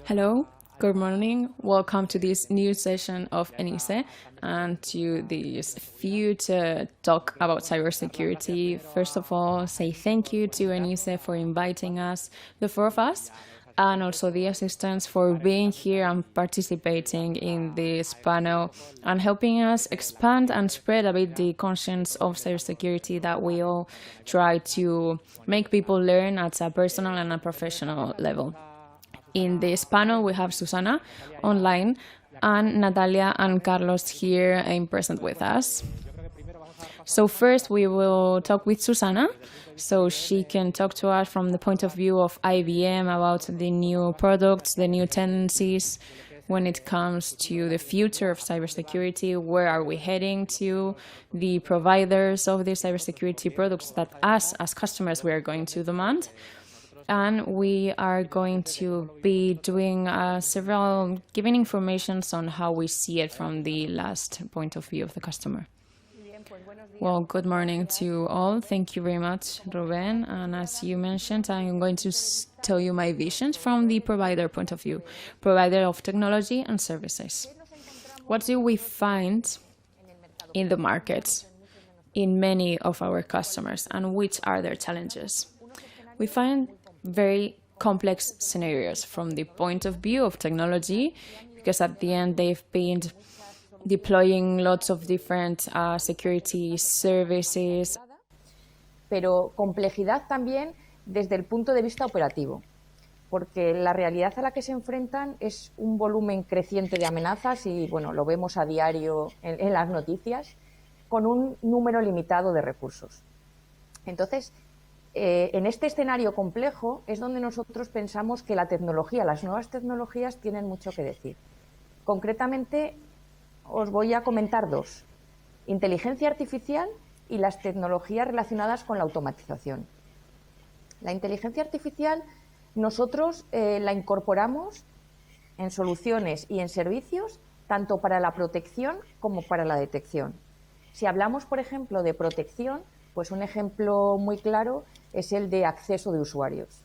Hello, good morning. Welcome to this new session of ENICE and to this future talk about cybersecurity. First of all, say thank you to ENICE for inviting us, the four of us, and also the assistants for being here and participating in this panel and helping us expand and spread a bit the conscience of cybersecurity that we all try to make people learn at a personal and a professional level. In this panel, we have Susana online and Natalia and Carlos here in person with us. So first we will talk with Susana, so she can talk to us from the point of view of IBM about the new products, the new tendencies when it comes to the future of cybersecurity, where are we heading to, the providers of the cybersecurity products that us as customers we are going to demand. And we are going to be doing giving informations on how we see it from the last point of view of the customer. Well, good morning to all. Thank you very much, Rubén. And as you mentioned, I'm going to tell you my visions from the provider point of view, provider of technology and services. What do we find in the market in many of our customers, and which are their challenges? We find very complex scenarios from the point of view of technology, because at the end they've been deploying lots of different security services. Pero complejidad también desde el punto de vista operativo, porque la realidad a la que se enfrentan es un volumen creciente de amenazas y, bueno, lo vemos a diario en las noticias, con un número limitado de recursos. Entonces, en este escenario complejo es donde nosotros pensamos que la tecnología, las nuevas tecnologías tienen mucho que decir. Concretamente, os voy a comentar dos: inteligencia artificial y las tecnologías relacionadas con la automatización. La inteligencia artificial nosotros la incorporamos en soluciones y en servicios tanto para la protección como para la detección. Si hablamos, por ejemplo, de protección, pues un ejemplo muy claro es el de acceso de usuarios.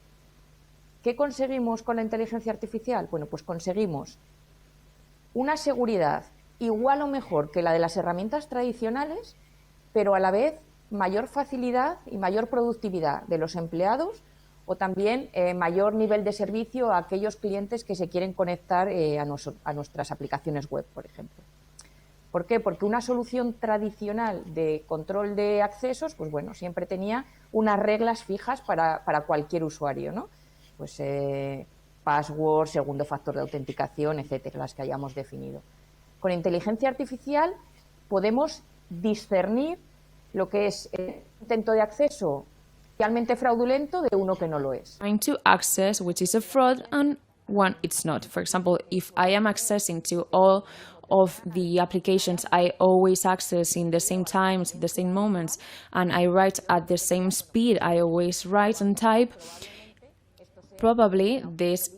¿Qué conseguimos con la inteligencia artificial? Bueno, pues conseguimos una seguridad igual o mejor que la de las herramientas tradicionales, pero a la vez mayor facilidad y mayor productividad de los empleados, o también mayor nivel de servicio a aquellos clientes que se quieren conectar a nuestras aplicaciones web, por ejemplo. ¿Por qué? Porque una solución tradicional de control de accesos, pues bueno, siempre tenía unas reglas fijas para cualquier usuario, ¿no? Pues password, segundo factor de autenticación, etcétera, las que hayamos definido. Con inteligencia artificial podemos discernir lo que es el intento de acceso realmente fraudulento de uno que no lo es. Trying to access which is a fraud and one it's not. For example, if I am accessing to all of the applications I always access in the same times, the same moments, and I write at the same speed I always write and type, probably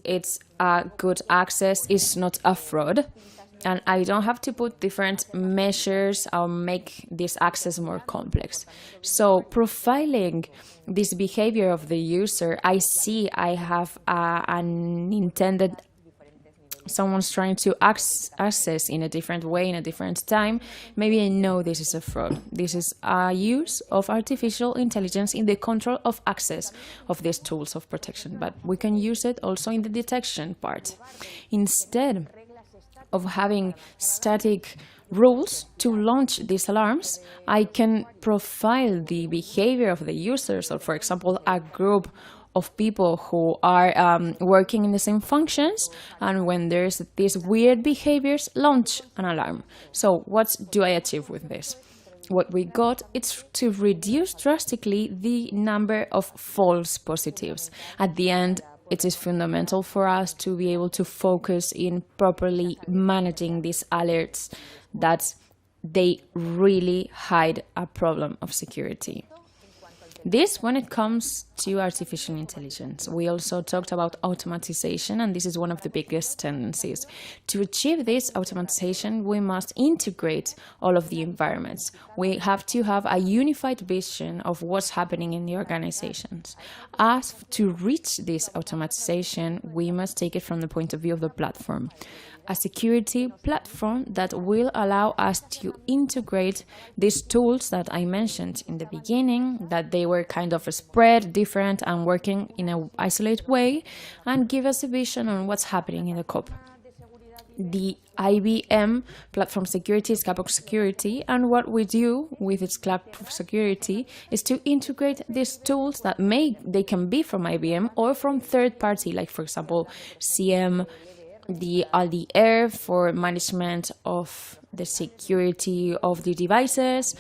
it's a good access, is not a fraud, and I don't have to put different measures or make this access more complex. So profiling this behavior of the user, I see I have an intended someone's trying to access in a different way, in a different time, maybe I know this is a fraud. This is a use of artificial intelligence in the control of access of these tools of protection, but we can use it also in the detection part. Instead of having static rules to launch these alarms, I can profile the behavior of the users. So, for example, a group of people who are working in the same functions, and when there's these weird behaviors, launch an alarm. So what do I achieve with this? What we got is to reduce drastically the number of false positives. At the end, it is fundamental for us to be able to focus in properly managing these alerts that they really hide a problem of security. This when it comes to artificial intelligence. We also talked about automatization, and this is one of the biggest tendencies. To achieve this automatization, we must integrate all of the environments. We have to have a unified vision of what's happening in the organizations. As to reach this automatization, we must take it from the point of view of the platform. A security platform that will allow us to integrate these tools that I mentioned in the beginning, that they were kind of spread, different, and working in an isolated way, and give us a vision on what's happening in the COP. The IBM platform security is Capos Security, and what we do with its Capos Security is to integrate these tools that they can be from IBM or from third party, like for example CM, the ALDR for management of the security of the devices,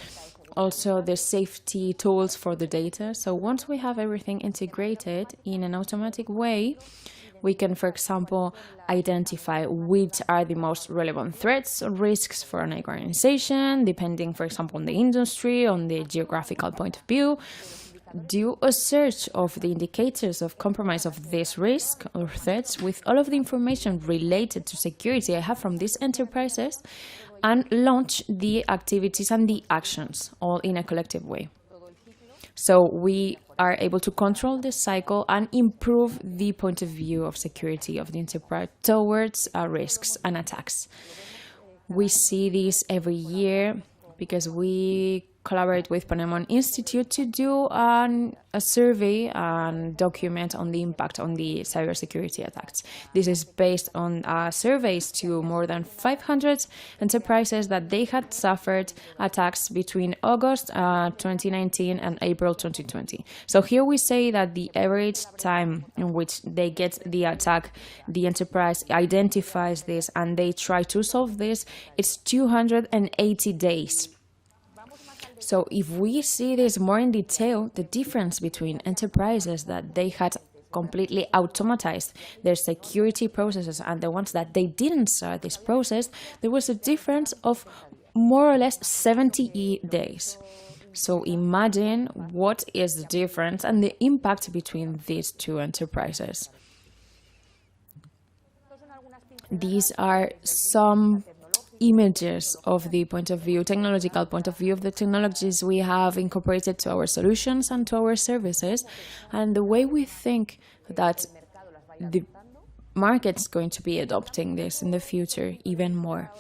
also the safety tools for the data. So once we have everything integrated in an automatic way, we can, for example, identify which are the most relevant threats or risks for an organization, depending, for example, on the industry, on the geographical point of view. Do a search of the indicators of compromise of this risk or threats with all of the information related to security I have from these enterprises, and launch the activities and the actions all in a collective way. So we are able to control the cycle and improve the point of view of security of the enterprise towards risks and attacks. We see this every year because we collaborate with Panama Institute to do a survey and document on the impact on the cybersecurity attacks. This is based on surveys to more than 500 enterprises that they had suffered attacks between August 2019 and April 2020. So here we say that the average time in which they get the attack, the enterprise identifies this and they try to solve this, it's 280 days. So if we see this more in detail, the difference between enterprises that they had completely automatized their security processes and the ones that they didn't start this process, there was a difference of more or less 70 days. So imagine what is the difference and the impact between these two enterprises. These are some images of the point of view, technological point of view of the technologies we have incorporated to our solutions and to our services, and the way we think that the market's going to be adopting this in the future even more.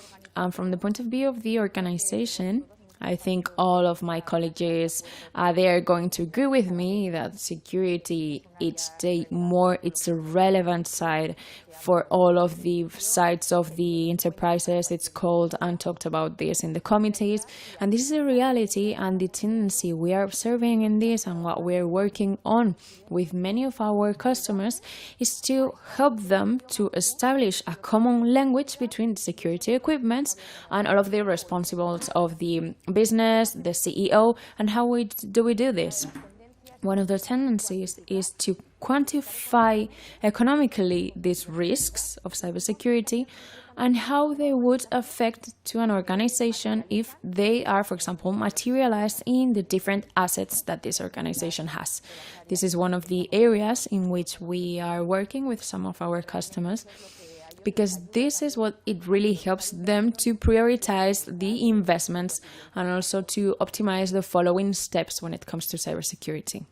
From the point of view of the organization, I think all of my colleagues, they are going to agree with me that security, each day more, it's a relevant side for all of the sides of the enterprises. It's called and talked about this in the committees. And this is a reality and the tendency we are observing in this and what we're working on with many of our customers is to help them to establish a common language between security equipments and all of the responsibles of the business, the CEO, and how do we do this? One of the tendencies is to quantify economically these risks of cybersecurity and how they would affect to an organization if they are, for example, materialized in the different assets that this organization has. This is one of the areas in which we are working with some of our customers, because this is what it really helps them to prioritize the investments and also to optimize the following steps when it comes to cybersecurity.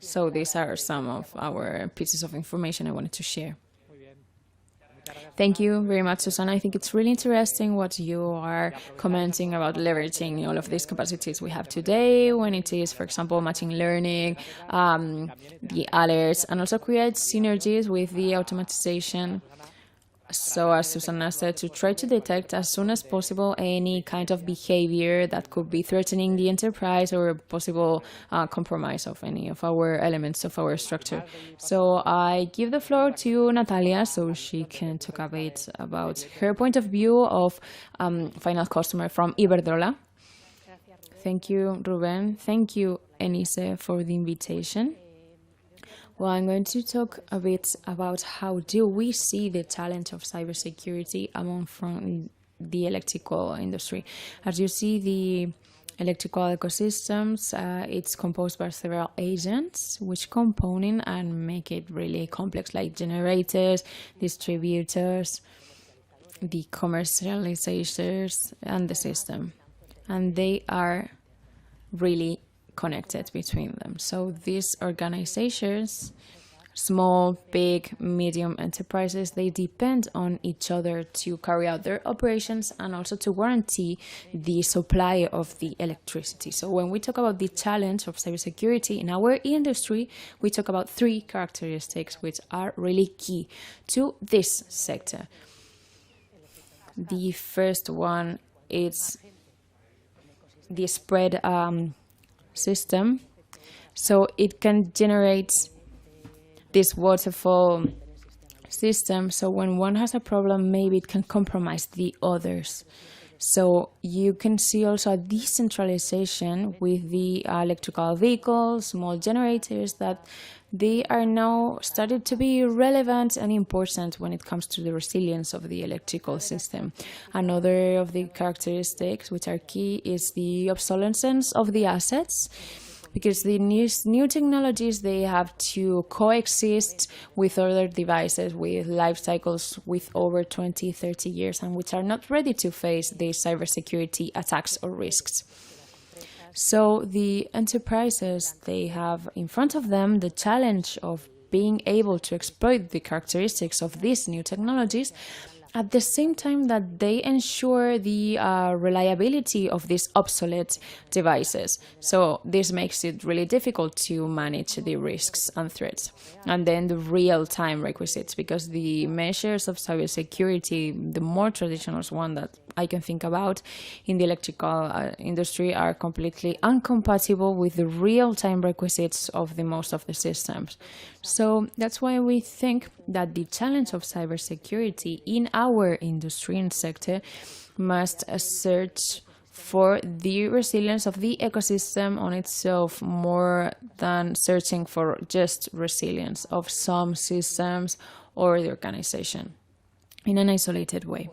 So these are some of our pieces of information I wanted to share. Thank you very much, Susana. I think it's really interesting what you are commenting about leveraging all of these capacities we have today when it is, for example, machine learning, the alerts, and also create synergies with the automatization. So as Susana said, to try to detect as soon as possible any kind of behavior that could be threatening the enterprise or a possible compromise of any of our elements of our structure. So I give the floor to Natalia so she can talk a bit about her point of view of final customer from Iberdrola. Thank you, Rubén. Thank you, Enise, for the invitation. Well, I'm going to talk a bit about how do we see the talent of cybersecurity among from the electrical industry. As you see, the electrical ecosystems, it's composed by several agents which component and make it really complex, like generators, distributors, the commercializers, and the system. And they are really connected between them. So these organizations, small, big, medium enterprises, they depend on each other to carry out their operations and also to guarantee the supply of the electricity. So when we talk about the challenge of cybersecurity in our industry, we talk about three characteristics which are really key to this sector. The first one is the spread system. So it can generate this waterfall system. So when one has a problem, maybe it can compromise the others. So you can see also a decentralization with the electrical vehicles, small generators, that they are now started to be relevant and important when it comes to the resilience of the electrical system. Another of the characteristics which are key is the obsolescence of the assets, because the new technologies, they have to coexist with other devices with life cycles with over 20, 30 years and which are not ready to face the cybersecurity attacks or risks. So the enterprises, they have in front of them the challenge of being able to exploit the characteristics of these new technologies at the same time that they ensure the reliability of these obsolete devices. So this makes it really difficult to manage the risks and threats. And then the real-time requisites, because the measures of cybersecurity, the more traditional one that I can think about in the electrical industry, are completely incompatible with the real-time requisites of the most of the systems. So that's why we think that the challenge of cybersecurity in our industry and sector must search for the resilience of the ecosystem on itself, more than searching for just resilience of some systems or the organization in an isolated way.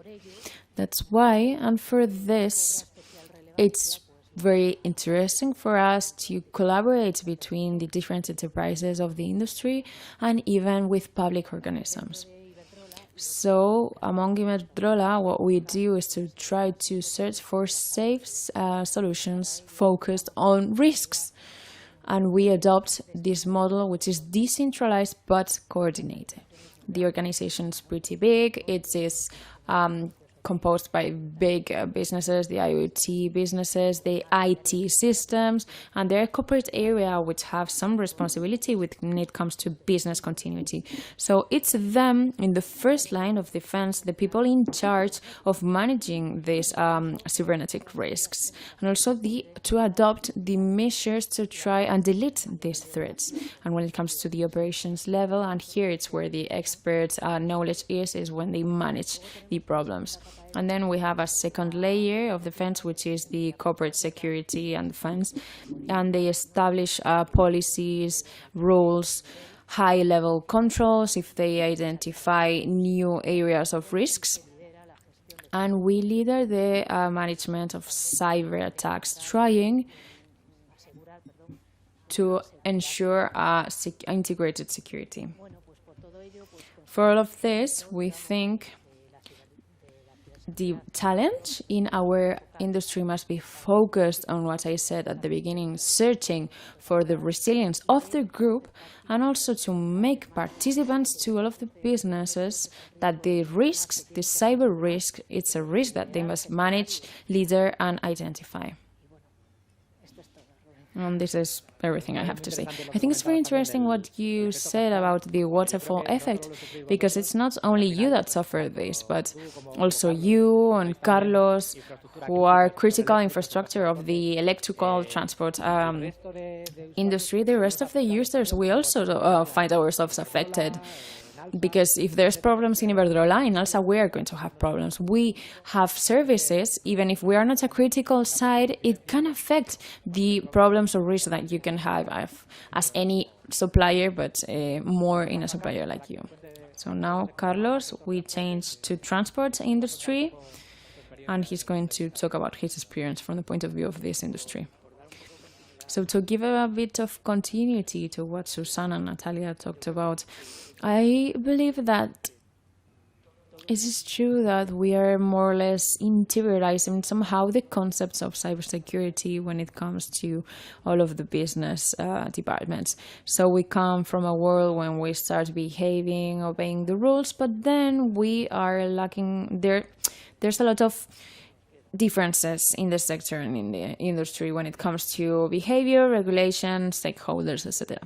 That's why, and for this, it's very interesting for us to collaborate between the different enterprises of the industry and even with public organisms. So among Iberdrola, what we do is to try to search for safe solutions focused on risks. And we adopt this model, which is decentralized but coordinated. The organization is pretty big. It is composed by big businesses, the IoT businesses, the IT systems, and their corporate area which have some responsibility when it comes to business continuity. So it's them in the first line of defense, the people in charge of managing these cybernetic risks, and also to adopt the measures to try and delete these threats. And when it comes to the operations level, and here it's where the expert knowledge is when they manage the problems. And then we have a second layer of defense, which is the corporate security and defense. And they establish policies, rules, high-level controls if they identify new areas of risks. And we leader the management of cyber attacks, trying to ensure integrated security. For all of this, we think the challenge in our industry must be focused on what I said at the beginning, searching for the resilience of the group, and also to make participants to all of the businesses that the risks, the cyber risk, it's a risk that they must manage, leader, and identify. And this is everything I have to say. I think it's very interesting what you said about the waterfall effect, because it's not only you that suffer this, but also you and Carlos, who are critical infrastructure of the electrical transport industry. The rest of the users, we also find ourselves affected. Because if there's problems in Iberdrola, in ALSA, we are going to have problems. We have services, even if we are not a critical side, it can affect the problems or risks that you can have as any supplier, but more in a supplier like you. So now, Carlos, we change to transport industry. and he's going to talk about his experience from the point of view of this industry. So to give a bit of continuity to what Susana and Natalia talked about, I believe that it is true that we are more or less interiorizing somehow the concepts of cybersecurity when it comes to all of the business departments. So we come from a world when we start behaving, obeying the rules, but then we are lacking there's a lot of differences in the sector and in the industry when it comes to behavior, regulation, stakeholders, etc.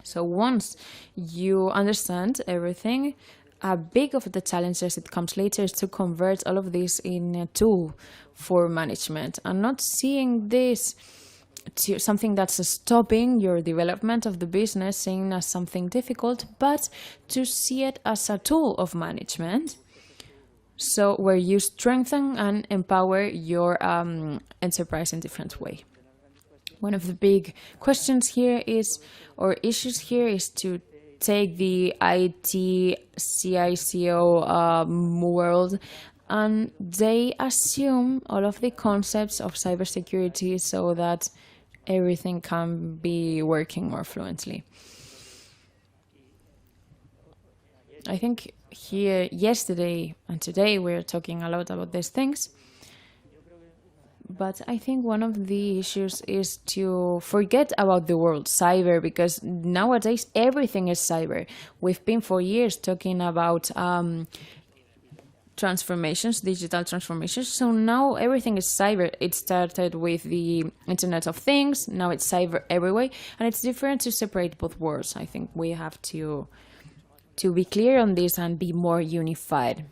So once you understand everything, a big of the challenges that comes later is to convert all of this in a tool for management and not seeing this to something that's stopping your development of the business, seen as something difficult, but to see it as a tool of management. So where you strengthen and empower your enterprise in different way. One of the big questions here is, or issues here, is to take the IT CISO world, and they assume all of the concepts of cybersecurity so that everything can be working more fluently. I think here yesterday and today we're talking a lot about these things. But I think one of the issues is to forget about the word cyber, because nowadays everything is cyber. We've been for years talking about transformations, digital transformations. So now everything is cyber. It started with the Internet of Things. Now it's cyber everywhere. And it's different to separate both words. I think we have to be clear on this and be more unified.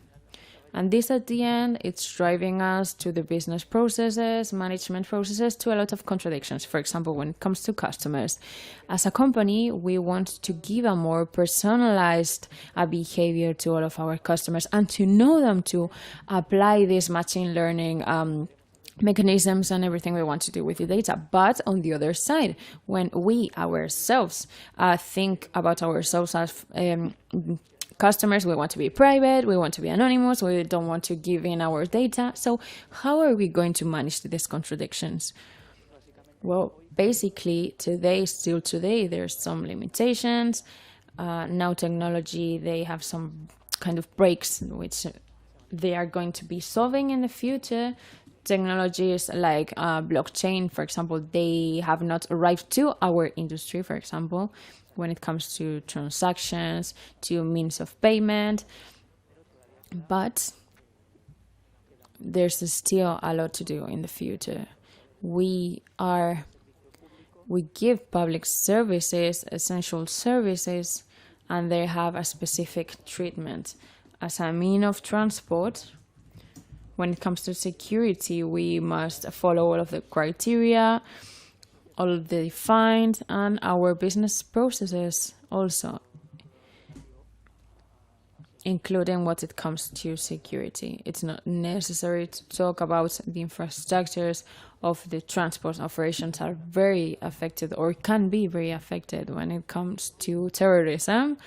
And this at the end, it's driving us to the business processes, management processes, to a lot of contradictions. For example, when it comes to customers, as a company, we want to give a more personalized behavior to all of our customers and to know them, to apply this machine learning mechanisms and everything we want to do with the data. But on the other side, when we ourselves think about ourselves as customers, we want to be private, we want to be anonymous, we don't want to give in our data. So how are we going to manage these contradictions? Well, basically, still today, there's some limitations. Now technology, they have some kind of breaks which they are going to be solving in the future. Technologies like blockchain, for example, they have not arrived to our industry, for example, when it comes to transactions, to means of payment. But there's still a lot to do in the future. We give public services, essential services, and they have a specific treatment. As a mean of transport, when it comes to security, we must follow all of the criteria, all of the defined, and our business processes also, including what it comes to security. It's not necessary to talk about the infrastructures of the transport operations are very affected or can be very affected when it comes to terrorism.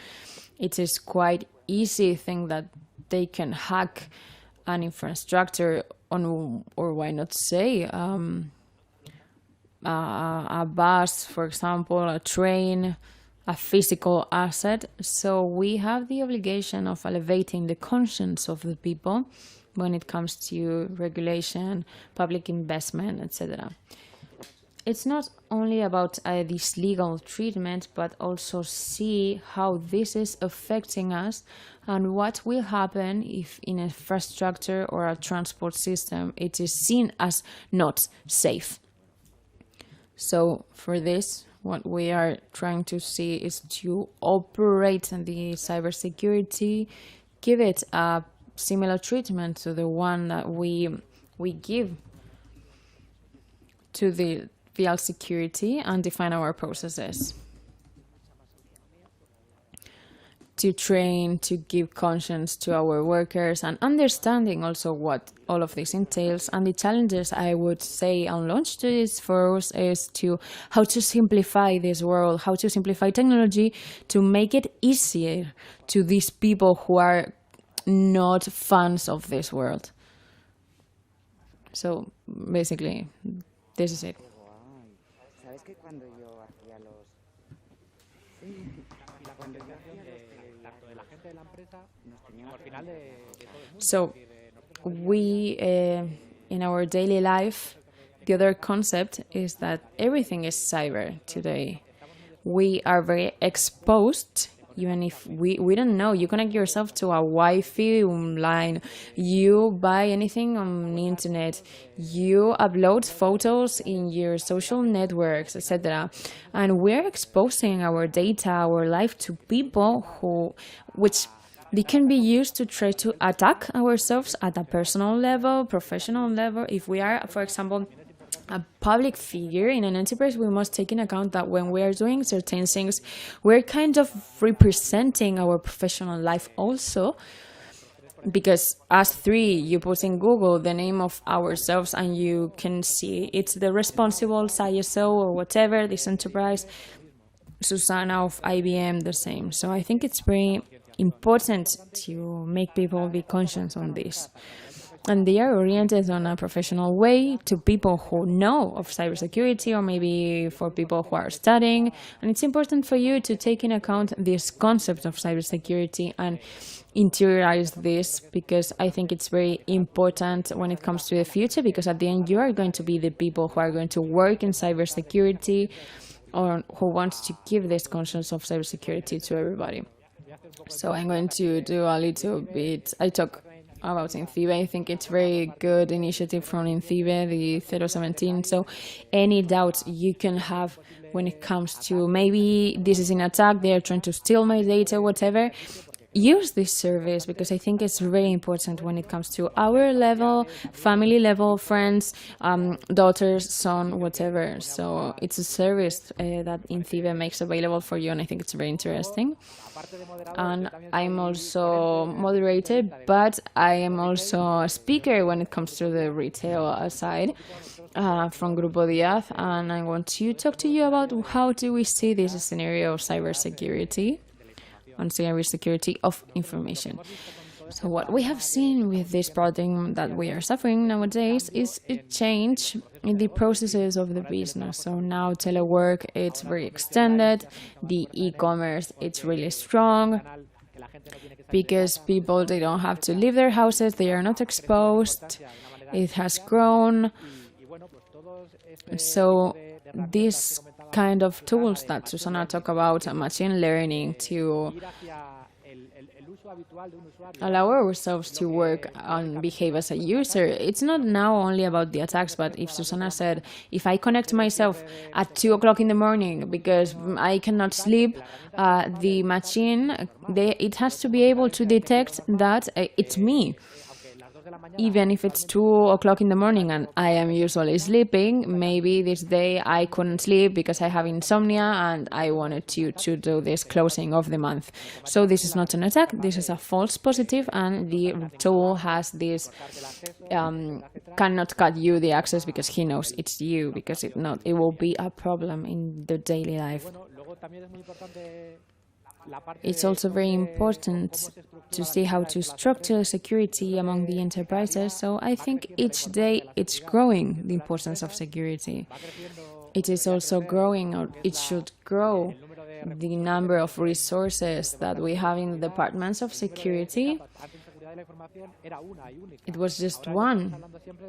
It is quite easy to think that they can hack an infrastructure on, or why not say, a bus, for example, a train, a physical asset. So we have the obligation of elevating the conscience of the people when it comes to regulation, public investment, etc. It's not only about this legal treatment, but also see how this is affecting us and what will happen if in infrastructure or a transport system it is seen as not safe. So for this, what we are trying to see is to operate the cybersecurity, give it a similar treatment to the one that we give to the real security, and define our processes. To train, to give conscience to our workers, and understanding also what all of this entails. And the challenges, I would say, on launch to this for us is to how to simplify this world, how to simplify technology to make it easier to these people who are not fans of this world. So basically, this is it. So we, in our daily life, the other concept is that everything is cyber today. We are very exposed, even if we don't know. You connect yourself to a Wi-Fi online, you buy anything on the internet, you upload photos in your social networks, etc. And we're exposing our data, our life to people which they can be used to try to attack ourselves at a personal level, professional level. If we are, for example, a public figure in an enterprise, we must take in account that when we are doing certain things, we're kind of representing our professional life also. Because as three, you put in Google the name of ourselves and you can see it's the responsible CISO or whatever, this enterprise, Susana of IBM, the same. So I think it's very important to make people be conscious on this. And they are oriented on a professional way to people who know of cybersecurity or maybe for people who are studying. And it's important for you to take in account this concept of cybersecurity and interiorize this, because I think it's very important when it comes to the future, because at the end you are going to be the people who are going to work in cybersecurity or who wants to give this conscience of cybersecurity to everybody. So I'm going to do a little bit, I talk about INCIBE. I think it's very good initiative from INCIBE, the 017. So any doubts you can have when it comes to maybe this is an attack, they are trying to steal my data, whatever, use this service, because I think it's very important when it comes to our level, family level, friends, daughters, son, whatever. So it's a service that INCIBE makes available for you, and I think it's very interesting. And I'm also moderator, but I am also a speaker when it comes to the retail side from Grupo Díaz, and I want to talk to you about how do we see this scenario of cybersecurity and cybersecurity of information. So what we have seen with this paradigm that we are suffering nowadays is a change in the processes of the business. So now telework, it's very extended. The e-commerce, it's really strong because people, they don't have to leave their houses. They are not exposed. It has grown. So this kind of tools that Susana talked about, machine learning, to allow ourselves to work and behave as a user. It's not now only about the attacks, but if Susana said, if I connect myself at 2 o'clock in the morning because I cannot sleep, the machine, it has to be able to detect that it's me. Even if it's 2 o'clock in the morning and I am usually sleeping, maybe this day I couldn't sleep because I have insomnia and I wanted to do this closing of the month. So this is not an attack, this is a false positive, and the tool has this, cannot cut you the access because he knows it's you, because if not, it will be a problem in the daily life. It's also very important to see how to structure security among the enterprises. So I think each day it's growing, the importance of security. It is also growing, or it should grow, the number of resources that we have in the departments of security. It was just one,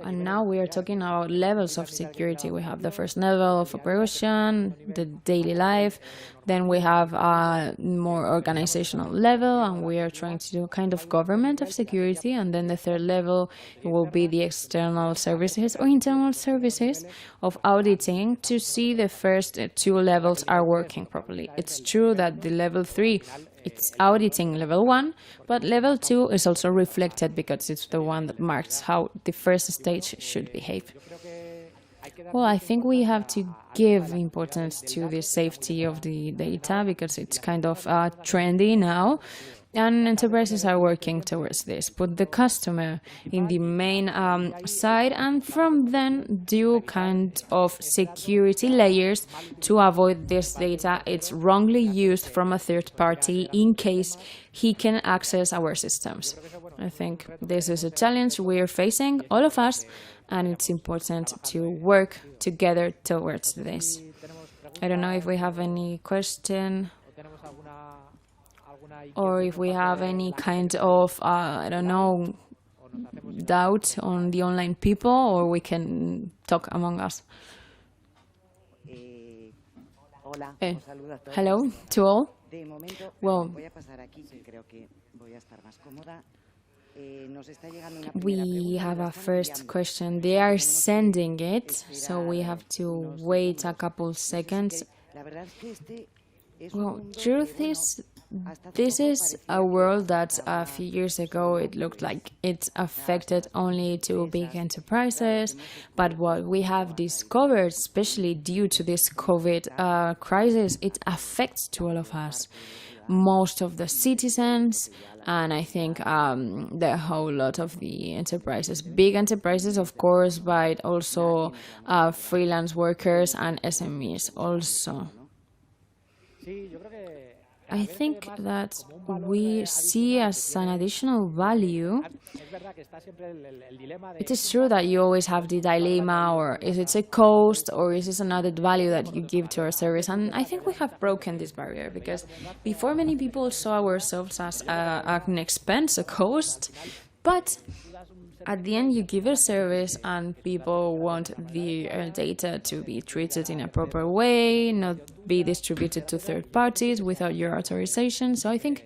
and now we are talking about levels of security. We have the first level of operation, the daily life, then we have a more organizational level, and we are trying to do a kind of government of security, and then the third level will be the external services or internal services of auditing to see the first 2 levels are working properly. It's true that the level 3, it's auditing level 1, but level 2 is also reflected because it's the one that marks how the first stage should behave. Well, I think we have to give importance to the safety of the data because it's kind of trendy now. And enterprises are working towards this. Put the customer in the main side, and from then do kind of security layers to avoid this data. It's wrongly used from a third party in case he can access our systems. I think this is a challenge we're facing, all of us, and it's important to work together towards this. I don't know if we have any question or if we have any kind of, I don't know, doubt on the online people, or we can talk among us. Hello to all. Well, we have a first question. They are sending it, so we have to wait a couple seconds. Well, truth is, this is a world that a few years ago it looked like it's affected only to big enterprises, but what we have discovered, especially due to this COVID crisis, it affects to all of us, most of the citizens, and I think the whole lot of the enterprises, big enterprises, of course, but also freelance workers and SMEs also. I think that we see as an additional value. It is true that you always have the dilemma, or is it a cost, or is it an added value that you give to our service? And I think we have broken this barrier, because before many people saw ourselves as an expense, a cost, but at the end, you give a service and people want the data to be treated in a proper way, not be distributed to third parties without your authorization. So I think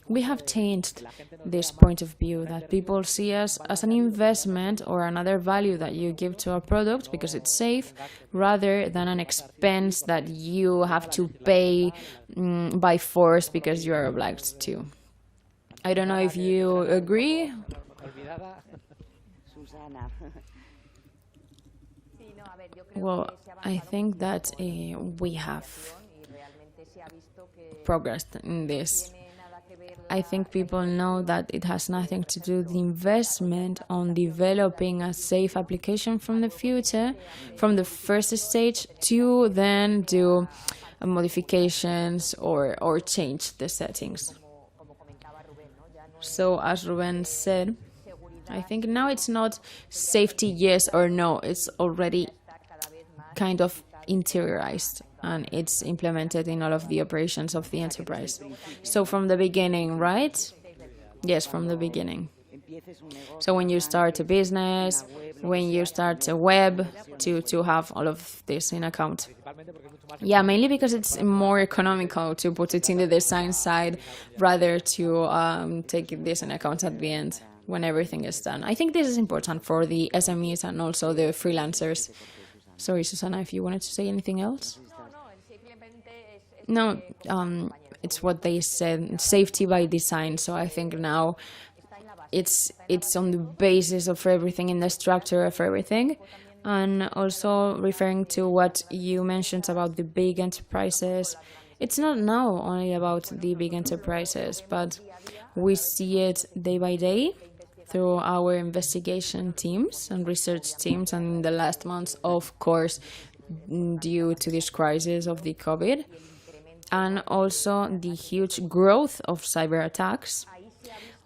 we have changed this point of view, that people see us as an investment or another value that you give to a product because it's safe, rather than an expense that you have to pay by force because you are obliged to. I don't know if you agree. Well, I think that we have progressed in this. I think people know that it has nothing to do with the investment on developing a safe application from the future, from the first stage, to then do modifications or change the settings. So as Rubén said, I think now it's not safety yes or no, it's already kind of interiorized and it's implemented in all of the operations of the enterprise. So from the beginning, right? Yes, from the beginning. So when you start a business, when you start a web, to have all of this in account. Yeah, mainly because it's more economical to put it in the design side rather to take this in account at the end when everything is done. I think this is important for the SMEs and also the freelancers. Sorry, Susana, if you wanted to say anything else? No, it's what they said, safety by design. So I think now it's on the basis of everything, in the structure of everything. And also referring to what you mentioned about the big enterprises, it's not now only about the big enterprises, but we see it day by day through our investigation teams and research teams, and in the last months, of course, due to this crisis of the COVID, and also the huge growth of cyber attacks.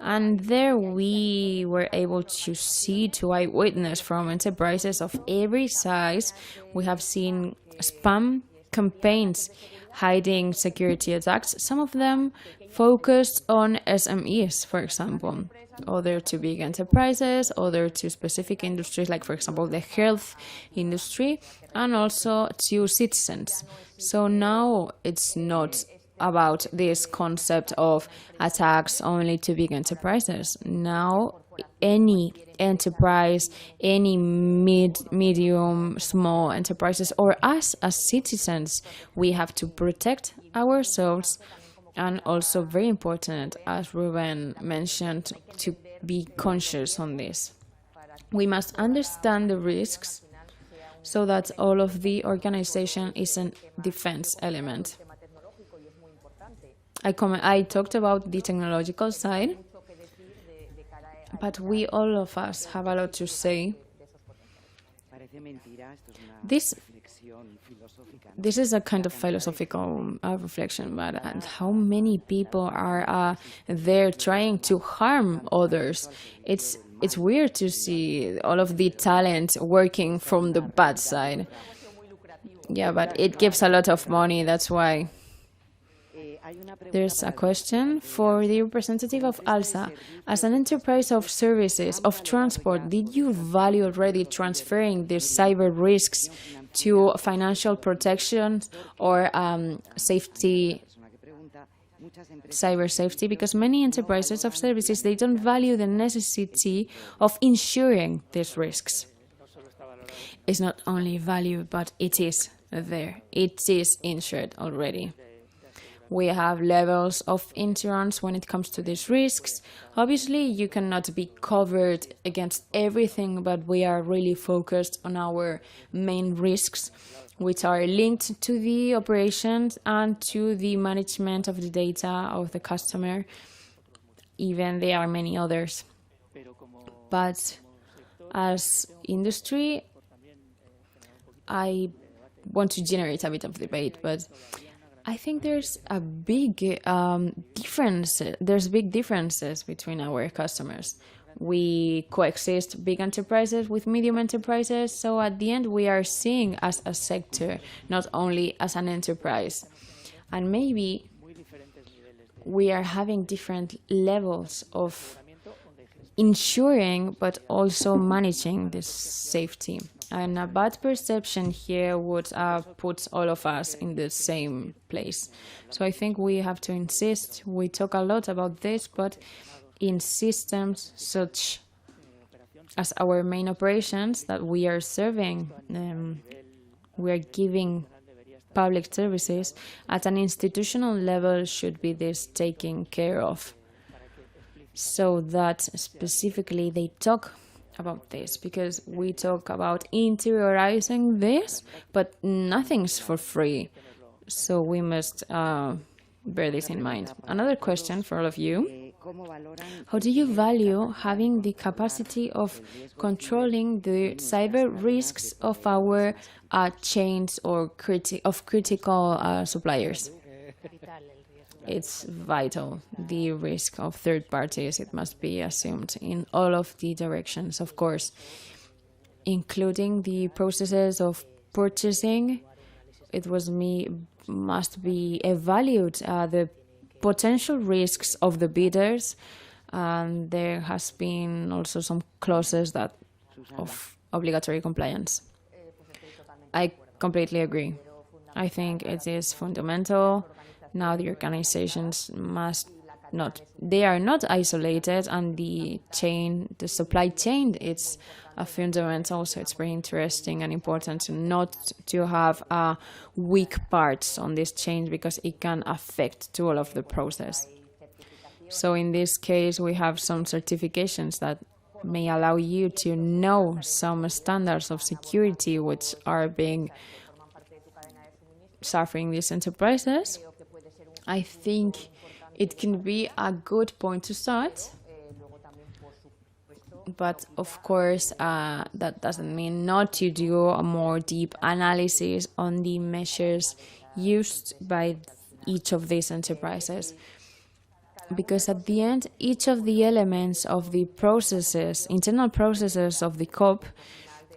And there we were able to see, to eyewitness from enterprises of every size. We have seen spam campaigns hiding security attacks, some of them focused on SMEs, for example, other to big enterprises, other to specific industries, like, for example, the health industry, and also to citizens. So now it's not about this concept of attacks only to big enterprises. Now any enterprise, any medium, small enterprises, or us as citizens, we have to protect ourselves, and also very important, as Rubén mentioned, to be conscious on this. We must understand the risks so that all of the organization is a defense element. I talked about the technological side, but we, all of us, have a lot to say. This is a kind of philosophical reflection, but how many people are there trying to harm others? It's it's weird to see all of the talent working from the bad side. Yeah, but it gives a lot of money, that's why. There's a question for the representative of ALSA. As an enterprise of services, of transport, did you value already transferring the cyber risks to financial protection or safety, cyber safety? Because many enterprises of services, they don't value the necessity of insuring these risks. It's not only valued, but it is there. It is insured already. We have levels of insurance when it comes to these risks. Obviously, you cannot be covered against everything, but we are really focused on our main risks, which are linked to the operations and to the management of the data of the customer. Even there are many others. But as industry, I want to generate a bit of debate, but I think there's a big difference. There's big differences between our customers. We coexist big enterprises with medium enterprises. So at the end, we are seeing as a sector, not only as an enterprise. And maybe we are having different levels of ensuring, but also managing this safety. And a bad perception here would put all of us in the same place. So I think we have to insist. We talk a lot about this, but in systems such as our main operations that we are serving, we are giving public services, at an institutional level should be this taken care of. So that specifically they talk about this, because we talk about interiorizing this, but nothing's for free. So we must bear this in mind. Another question for all of you. How do you value having the capacity of controlling the cyber risks of our chains or critical suppliers? It's vital. The risk of third parties, it must be assumed in all of the directions, of course, including the processes of purchasing. It must be evaluated, the potential risks of the bidders. There has been also some clauses that of obligatory compliance. I completely agree. I think it is fundamental. Now the organizations they are not isolated, and the supply chain, it's a fundamental. So it's very interesting and important not to have weak parts on this chain, because it can affect to all of the process. So in this case, we have some certifications that may allow you to know some standards of security which are suffering these enterprises. I think it can be a good point to start. But of course, that doesn't mean not to do a more deep analysis on the measures used by each of these enterprises. Because at the end, each of the elements of the processes, internal processes of the COP,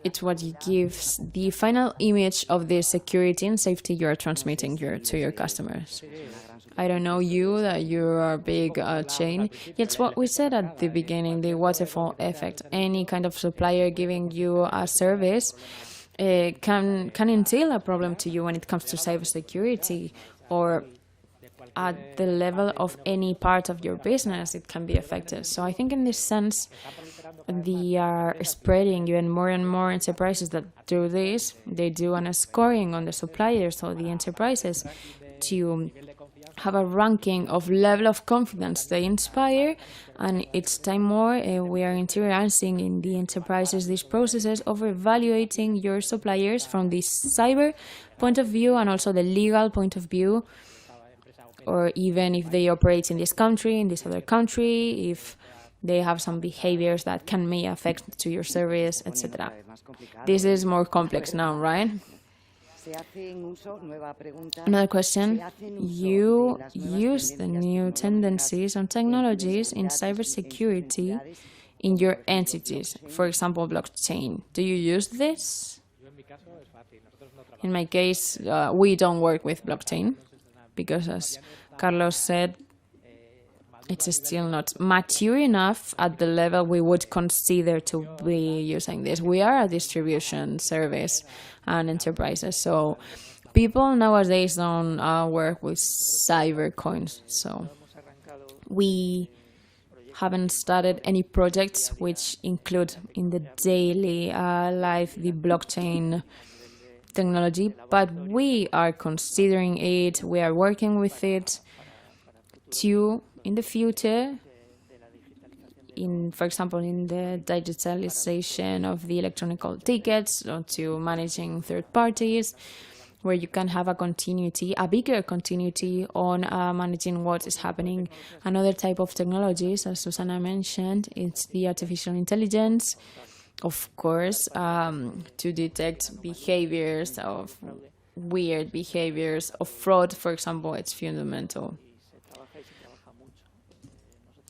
it's what gives the final image of the security and safety you are transmitting to your customers. I don't know that you're a big chain. It's what we said at the beginning, the waterfall effect. Any kind of supplier giving you a service can entail a problem to you when it comes to cybersecurity, or at the level of any part of your business, it can be affected. So I think in this sense, they are spreading even more and more enterprises that do this. They do a scoring on the suppliers or the enterprises to have a ranking of level of confidence they inspire, and it's time more we are interiorizing in the enterprises these processes of evaluating your suppliers from the cyber point of view and also the legal point of view, or even if they operate in this country, in this other country, if they have some behaviors that may affect to your service, etc. This is more complex now, right? Another question. You use the new tendencies and technologies in cybersecurity in your entities. For example, blockchain. Do you use this? In my case, we don't work with blockchain because, as Carlos said, it's still not mature enough at the level we would consider to be using this. We are a distribution service and enterprises, so people nowadays don't work with cyber coins. So we haven't started any projects which include in the daily life the blockchain technology, but we are considering it, we are working with it to, in the future, for example, in the digitalization of the electronic tickets, or to managing third parties, where you can have a continuity, a bigger continuity on managing what is happening. Another type of technologies, as Susana mentioned, it's the artificial intelligence, of course, to detect behaviors of weird behaviors of fraud, for example. It's fundamental.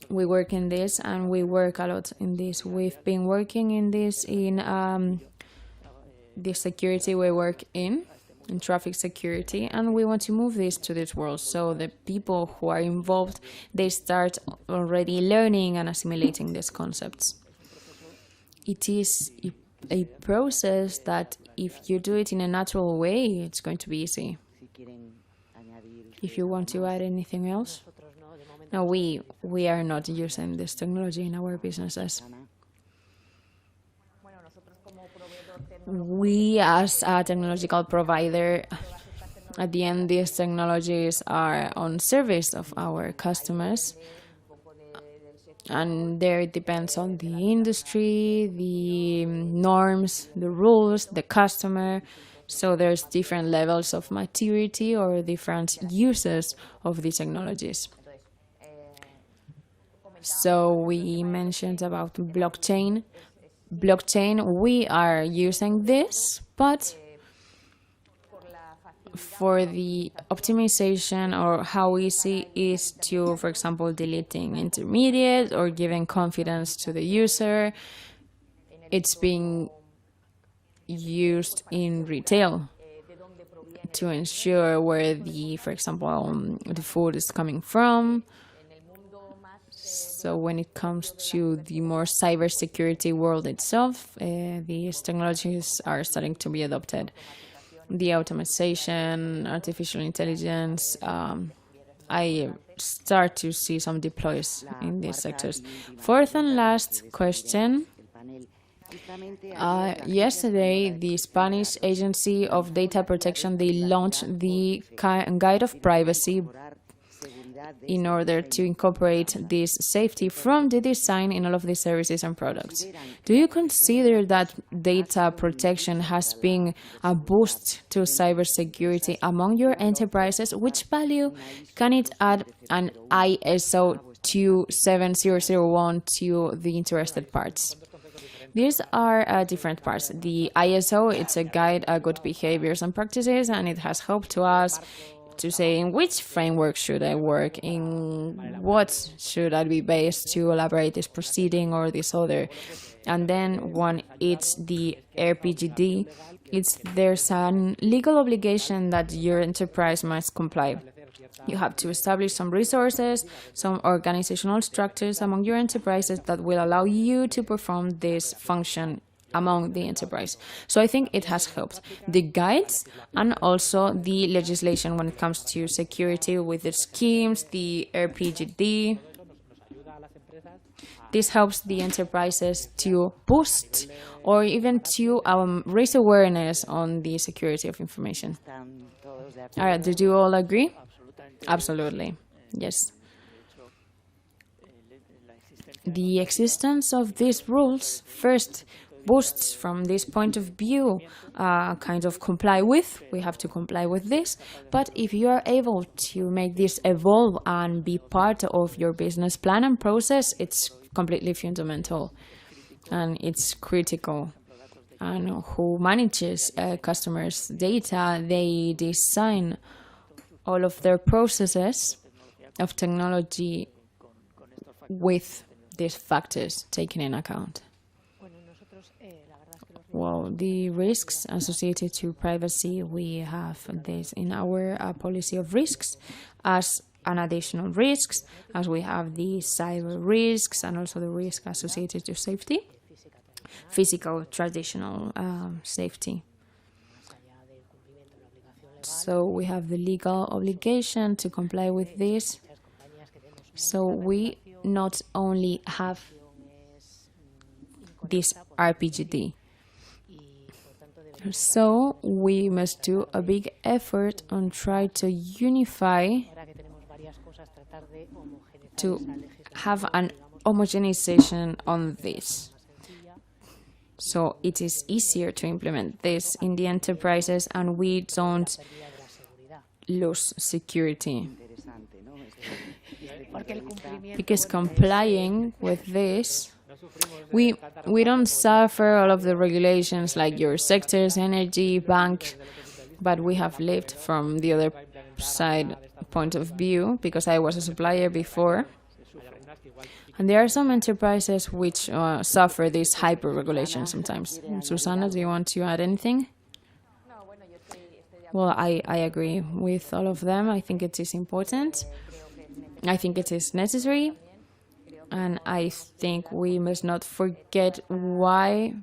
We work in this, and we work a lot in this. We've been working in this in the security we work in traffic security, and we want to move this to this world. So the people who are involved, they start already learning and assimilating these concepts. It is a process that if you do it in a natural way, it's going to be easy. If you want to add anything else? No, we are not using this technology in our businesses. We, as a technological provider, at the end, these technologies are on service of our customers. And there it depends on the industry, the norms, the rules, the customer. So there's different levels of maturity or different uses of these technologies. So we mentioned about blockchain. We are using this, but for the optimization or how easy is to, for example, deleting intermediate or giving confidence to the user, it's being used in retail to ensure where for example, the food is coming from. So when it comes to the more cybersecurity world itself, these technologies are starting to be adopted. The automation, artificial intelligence, I start to see some deploys in these sectors. Fourth and last question. Yesterday, the Spanish Agency of Data Protection, they launched the Guide of Privacy in order to incorporate this safety from the design in all of these services and products. Do you consider that data protection has been a boost to cybersecurity among your enterprises? Which value can it add an ISO 27001 to the interested parts? These are different parts. The ISO, it's a guide of good behaviors and practices, and it has helped to us to say in which framework should I work, in what should I be based to elaborate this proceeding or this other. And then when it's the RPGD, there's a legal obligation that your enterprise must comply. You have to establish some resources, some organizational structures among your enterprises that will allow you to perform this function among the enterprise. So I think it has helped. The guides and also the legislation when it comes to security with the schemes, the RPGD. This helps the enterprises to boost or even to raise awareness on the security of information. All right, did you all agree? Absolutely, yes. The existence of these rules first boosts from this point of view kind of comply with. We have to comply with this. But if you are able to make this evolve and be part of your business plan and process, it's completely fundamental and it's critical. And who manages customers' data, they design all of their processes of technology with these factors taken in account? Well, the risks associated to privacy, we have this in our policy of risks as an additional risks, as we have the cyber risks and also the risk associated to safety, physical traditional safety. So we have the legal obligation to comply with this. So we not only have this RPGD, so we must do a big effort on try to unify, to have an homogenization on this. So it is easier to implement this in the enterprises and we don't lose security. Because complying with this, we don't suffer all of the regulations like your sectors, energy, bank, but we have lived from the other side point of view because I was a supplier before. And there are some enterprises which suffer this hyper-regulation sometimes. Susana, do you want to add anything? Well, I agree with all of them. I think it is important. I think it is necessary. And I think we must not forget why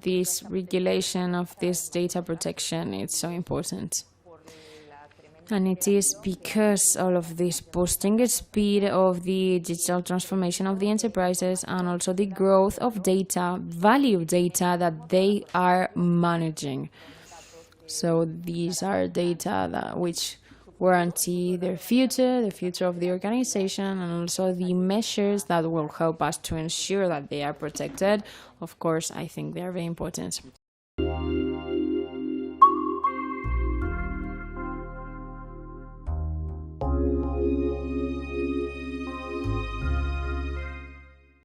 this regulation of this data protection is so important. And it is because all of this boosting speed of the digital transformation of the enterprises and also the growth of data, value data that they are managing. So these are data that which guarantee their future, the future of the organization, and also the measures that will help us to ensure that they are protected. Of course, I think they are very important.